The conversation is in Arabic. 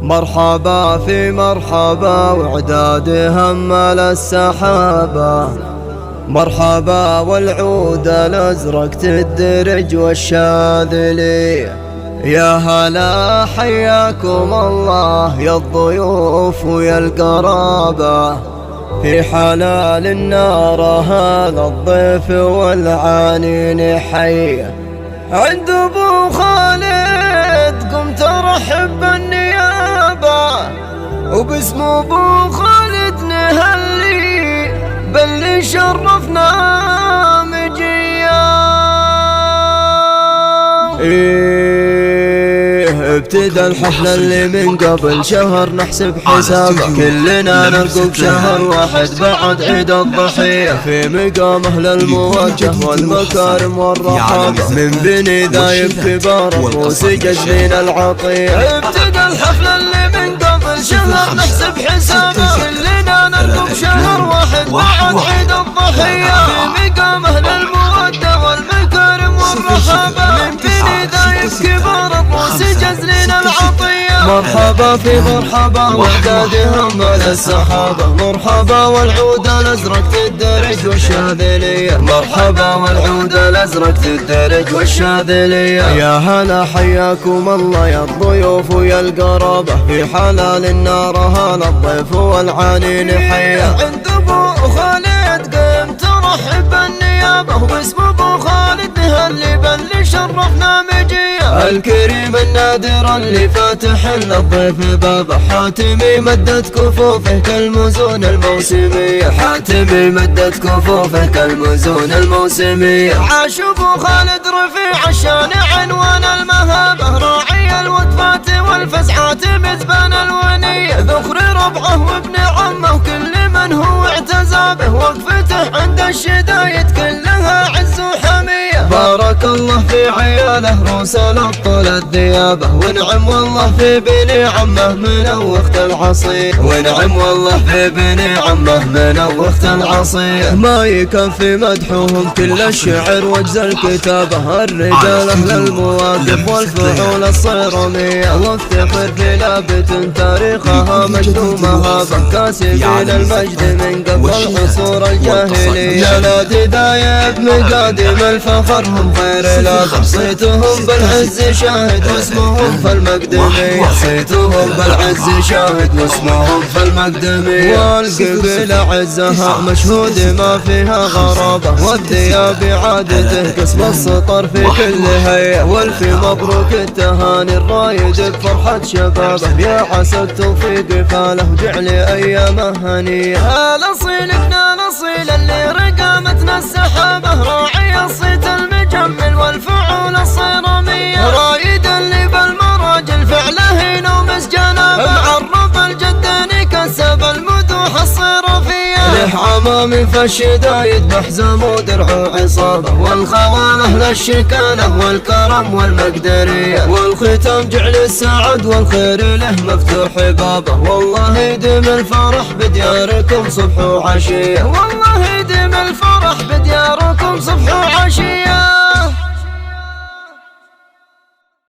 مرحبا في مرحبا وعداد همل السحابة، مرحبا والعود الأزرق تدرج والشاذلي. يا هلا حياكم الله يا الضيوف ويا القرابة، في حلال النار هذا الضيف والعانين حي. عند ابو خالد قمت ارحب بالنيابة، وباسم ابو خالد نهلي باللي شرفنا مجيا. ابتدى الحفل اللي من قبل شهر نحسب حسابه، كلنا نرقب شهر واحد بعد عيد الضحية، في مقام أهل الموجه والمكارم والرحابة، من بني ذايب كبار رؤوس جزلين العطية. ابتدى الحفل اللي من قبل شهر نحسب حسابه، كلنا نرقب شهر واحد بعد عيد الضحية، في مقام أهل الموجه والمكارم والرحابة، من بني ذايب كبار رؤوس جزلين العطية. مرحبا في مرحبا وعداد همل السحابة، مرحبا والعود الأزرق تدرج والشاذلية، مرحبا والعود الأزرق تدرج والشاذلية. يا هلا حياكم الله يا الضيوف ويا القرابة، في حلال النار هلا الضيف والعانين حيا. عند ابو خالد قمت ارحب بالنيابة، وباسم ابو خالد نهلي باللي شرفنا مجيا. الكريم النادر اللي فاتح للضيف بابه، حاتمي مدت كفوفه كالمزون الموسمية، حاتمي مدت كفوفه كالمزون الموسمية. عاش ابو خالد رفيع الشان عنوان المهابة، راعي الوقفات والفزعات مزبان الونية، ذخر ربعه وابن عمه وكل من هو اعتزى به، وقفته عند الشدايد كلها عز وحمية. بارك الله في عياله روسل ابطال الذيابة، ونعم والله في بني عمه من وقت العصير، ونعم والله في بني عمه من وقت العصير. ما يكفي مدحهم كل الشعر وجز الكتابة، الرجال اهل المواقف والفعول الصيرمية، وافتخر في لابة تاريخها مجد ومهابة، كاسبين المجد من قبل عصور الجاهلية. يا نادي ذايب مقادم الفخر هم خير لابة، صيتهم بالعز شاهد واسمهم في المقدمية، صيتهم بالعز شاهد واسمهم في المقدمية. والقبيلة عزها مشهود ما فيها غرابة، والثياب عادته قسم السطر في كل هيئة، والفي مبروك التهاني الرايد بفرحة شبابه، يا عسى التوفيق فاله وجعل ايامه هنية. الاصيل ابن الاصيل اللي رقامتنا السحابة، راعي الصيت المجمل والفعول الصيرمية، رايد اللي بالمراجل فعله هنا ومسجنابه، معرف الجداني كسب المدوح الصيرفية. له عمامي فالشدايد بحزم ودرع عصابة، والخوان اهل الشكانة والكرم والمقدرية، والختام جعل السعد والخير له مفتوح بابه، والله يديم الفرح بدياركم صبح وعشية، والله يديم الفرح بدياركم صبح وعشية.